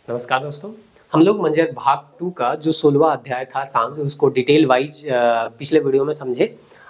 नमस्कार दोस्तों। हम लोग मंजर भाग 2 का जो 16वां अध्याय था सांझ, उसको डिटेल वाइज पिछले वीडियो में समझे।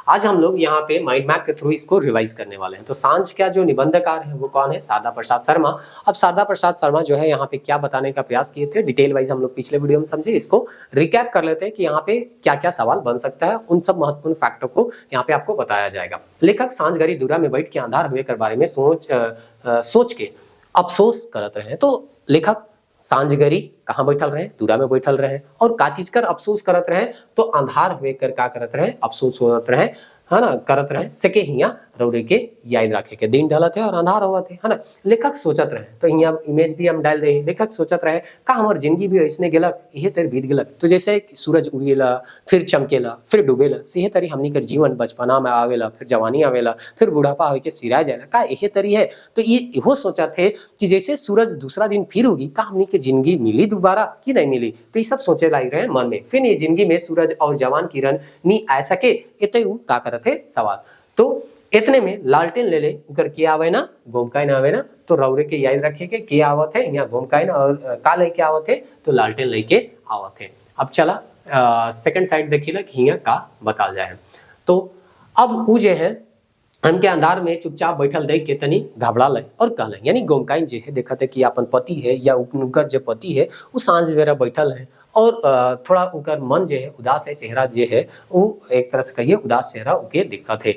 आज हम लोग यहाँ पे माइंड मैप के थ्रू इसको रिवाइज करने वाले हैं। तो सांझ का जो निबंधकार है वो कौन है? शारदा प्रसाद शर्मा। अब शारदा प्रसाद शर्मा जो है यहाँ पे क्या बताने का प्रयास किए थे, डिटेल वाइज हम लोग पिछले वीडियो में समझे। इसको रिकैप कर लेते हैं कि यहाँ पे क्या क्या सवाल बन सकता है। उन सब महत्वपूर्ण फैक्टों को यहाँ पे आपको बताया जाएगा। लेखक सांझ घड़ी दूरा में बैठ के अंधार हुए कर बारे में सोच के अफसोस करत रहे। तो लेखक सांझ घड़ी कहाँ बैठल रहे? दूरा में बैठल रहे। और का चीज कर अफसोस करत रहे? तो अंधार हुए कर का करत रहे? अफसोस होत रहे, है ना, करत रहे सके हिया रौरे के याद रखे के दिन ढलत है और अंधार होवत है ना। लेखक सोचत रहे, तो यहाँ इमेज भी हम डाल दे। लेखक सोचत रहे का हमार जिंदगी भी ऐसने गेलक, यही तरह बीत गेलक। तो जैसे सूरज उगेला, फिर चमकेला, फिर डूबेला, सेहे तरी हमनी कर जीवन बचपना में आवेला, फिर जवानी आवेला, फिर बुढ़ापा होके सिरा जाएला, का यही तरी है। तो ये इहो सोचा थे कि जैसे सूरज दूसरा दिन फिर होगी, का हमनी के जिंदगी मिली दोबारा कि नहीं मिली। तो ये सब सोचे लाई रहे मन में। फिर ये जिंदगी में सूरज और जवान किरण नी आ सके, इतने का करत है सवाल। तो इतने में लालटेन ले ले उकर के आवे ना, गोमकाइन आवे ना। तो रौरे के याद रखे के आवत है यहाँ गोमकाइन, और का लेके आवत है? तो लालटेन लेके आवत है। अब चला सेकंड साइड देखिला कि यहाँ का बताल जाए। तो अब उ जे है हमके अंधार में चुपचाप बैठल देख के तनी घबरा ले और कहले, यानी गोमकाइन जे है देखत है कि अपन पति है या उनकर जो पति है वो सांझ बेरा बैठल है और थोड़ा उनकर मन जे है उदास है, चेहरा जे है वो एक तरह से कहिए उदास चेहरा उके दिखत है।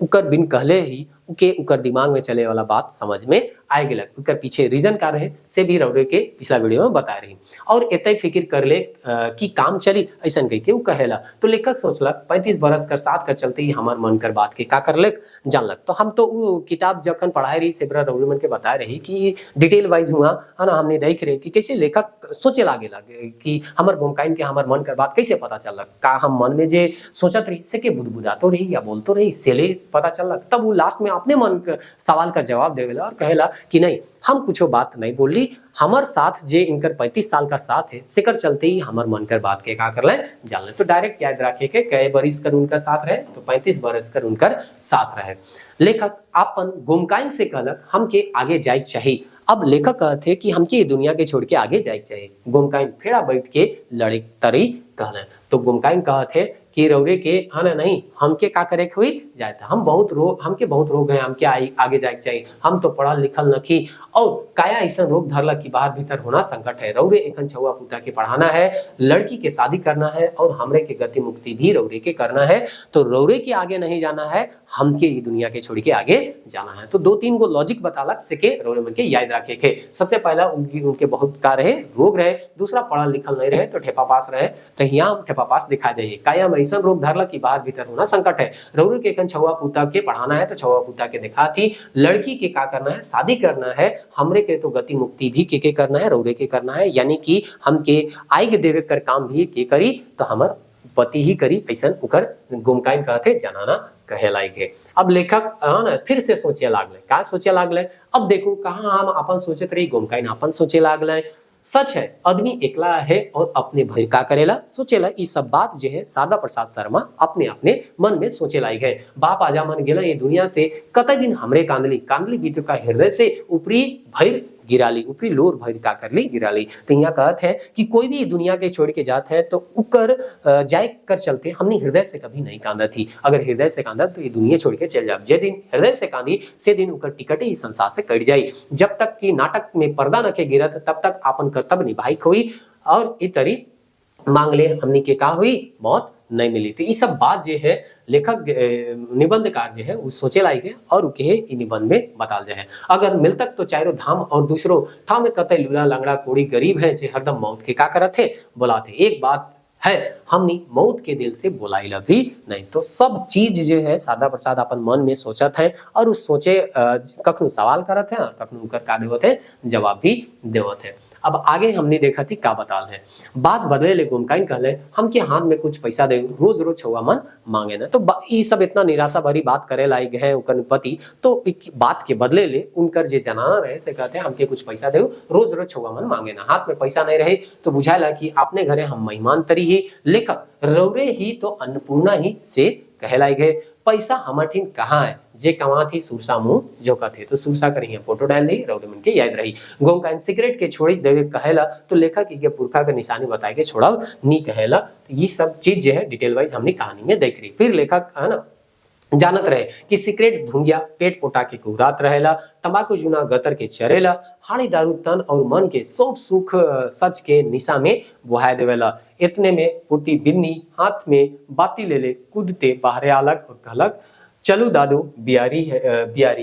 उकर बिन कहले ही उके उकर दिमाग में चले वाला बात समझ में आए गेलक। उकर पीछे रीजन का रहे से भी रौरे के पिछला वीडियो में बता रही। और इतने फिक्र कर ले कि काम चली ऐसा कह के वो कहेला। तो लेखक सोचलक 35 बरस कर साथ कर चलते ही हमार मन कर बात के का कर लेक जानलक। तो हम तो वो किताब जखन पढ़ाई रही से रौरे मन के बताए रही कि डिटेल वाइज हुआ है ना। हमने देख रहे कि कैसे लेखक सोचे लागे कि हमार गोमकाइन के हमार मन कर बात कैसे पता चलक। का हम मन में जे सोचत रही से के बुदबुदातो रही या बोलतो रही सेले पता चलक। तब वो लास्ट में अपने मन के सवाल का जवाब देवेला और कहेला कि नहीं, हम कुछ बात नहीं बोली, हमार साथ जे इनकर 35 साल का साथ है सिकर चलते ही हमार मन कर बात के का कर ले जान ले। तो डायरेक्ट याद रखे के कई बरिस कर उनका साथ रहे, तो 35 बरस कर उनकर साथ रहे। लेखक अपन गोमकाइन से कहलक हमके आगे जाए चाहिए। अब लेखक कहते कि हमके ये दुनिया के छोड़ के आगे जाए चाहिए। गोमकाइन फेड़ा बैठ के लड़े तरी कहले। तो गोमकाइन कहते कि रौरे के है ना नहीं, हमके का करे हुई जाए था। हमके बहुत रोग है, हमके आगे जाए चाहिए। हम तो पढ़ल लिखल नखी और काया ऐसा रोग धरला कि बाहर भीतर होना संकट है। रौरे एखन छुआ पुता के पढ़ाना है, लड़की के शादी करना है और हमरे के गति मुक्ति भी रौरे के करना है। तो रौरे के आगे नहीं जाना है, हमके ये दुनिया के छोड़ के आगे जाना है। तो 2-3 गो लॉजिक बतालक से के रौरे मन के याद रखे के। सबसे पहला उनके बहुत का रहे रोग रहे, दूसरा पढ़ल लिखल नहीं रहे तो ठेपा पास रहे। तो यहाँ ठेपा पास दिखाई दे काया में ऐसा रोग धरला कि बाहर भीतर होना संकट है। रौरे के एखन छुआ पुता के पढ़ाना है तो छुआ पुता के दिखा थी, लड़की के का करना है, शादी करना है। हमरे के तो गति मुक्ति भी के करना है, रौरे के करना है। यानी कि हमके आय देवे कर काम भी के करी तो हमर पति ही करी, ऐसा उकर गोमकाइन कहते जनाना कहे लायक है। अब लेखक ना फिर से सोचे लागले, का सोचे लागले? अब देखो कहाँ हम अपन सोचत रही, गोमकाइन अपन सोचे लागले। सच है आदमी एकला है और अपने भर का करेला सोचेला। ये सब बात जो है शारदा प्रसाद शर्मा अपने अपने मन में सोचे लाई है। बाप आजा मन गेला ये दुनिया से, कतई दिन हमरे कांदली बीत का हृदय से ऊपरी भैर गिराली, ऊपरी लोर भैर का कर ली गिराली। तो यहाँ कहत है कि कोई भी दुनिया के छोड़ के जात है तो उकर जाए कर चलते हमने हृदय से कभी नहीं कांदा थी। अगर हृदय से कांदा तो ये दुनिया छोड़ के चल जाए। जे दिन हृदय से कांदी से दिन उकर टिकट ही संसार से कट जाई। जब तक कि नाटक में पर्दा न के गिरत तब तक अपन कर्तव्य निभाई हुई और ई तरी मांग ले हमनी के का हुई मौत नहीं मिली। तो ये सब बात जो है लेखक निबंधकार जो है वो सोचे लायक है और उके निबंध में बताल जाए। अगर मिलतक तो चारों धाम और दूसरों ठाम में कतई लूला लंगड़ा कोड़ी गरीब है जे हरदम मौत के का करत है बुलाते। एक बात है हमनी मौत के दिल से बुलाइला भी नहीं। तो सब चीज जो है शारदा प्रसाद अपन मन में सोचत है और उस सोचे कखनो सवाल करत है और कखनो उकर का देवत है जवाब भी देवत है। अब आगे हमने देखा थी का बताल है। बात बदले ले गोमकाइन कहले हमके हाथ में कुछ पैसा दे, रोज रोज छुआ मन मांगे ना। तो ये सब इतना निराशा भरी बात करे लायक है उनकर पति। तो एक बात के बदले ले उनकर जे जनाना रहे से कहते हैं हमके कुछ पैसा दे, रोज रोज छुआ मन मांगे ना। हाथ में पैसा नहीं रहे तो बुझाला कि अपने घरे हम मेहमान तरी ही, लेखक रौरे ही तो अन्नपूर्णा ही से कहलाई गए। पैसा हमर ठिन कहाँ है जे कमा थी सुरसा मुंह जोका थे। तो सुरसा करी फोटो डाल दी रौद मन के याद रही। गोम का सिगरेट के छोड़ी देवे कहेला तो लेखक के पुरखा के निशानी बताए के छोड़ा नी कहेला। तो ये सब चीज जो है डिटेल वाइज हमने कहानी में देख रही। फिर लेखक है ना जानत रहे कि सिगरेट धुंगिया पेट पोटा के कुहरात रहेला, तंबाकू जुना गतर के चरेला, हाड़ी दारू तन और मन के सब सुख सच के निशा में बुहाय देवेला। इतने में पुती बिन्नी हाथ में बाती ले ले कूदते बाहरे अलग और कहलक चलू दादू बियारी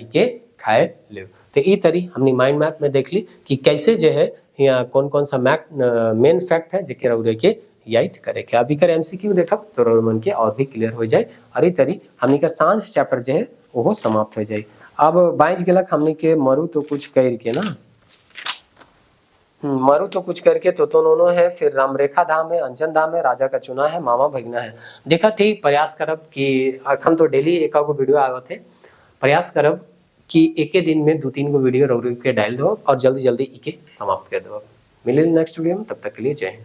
के खाए ले। तो ई तरी हमने माइंड मैप में देख ली कि कैसे जो है यहाँ कौन कौन सा मेन फैक्ट है जेके रउरे के याद करे के। अभी कर एमसीक्यू देखब तो रउर मन के और भी क्लियर हो जाए और ई तरी हमनी का सांझ चैप्टर जो है वो समाप्त हो जाए। अब बाइज गेलक हमनी के मरु तो कुछ कर के ना मरु तो कुछ करके तो नोनो है, फिर रामरेखा धाम है, अंजन धाम है, राजा का चुना है, मामा भगना है। देखा थे प्रयास करब कि हम तो डेली एक वीडियो आवे थे, प्रयास करब कि एक दिन में 2-3 वीडियो रउर के डाल दो और जल्दी जल्दी इके समाप्त कर दो। मिले नेक्स्ट वीडियो में, तब तक के लिए जय हिंद।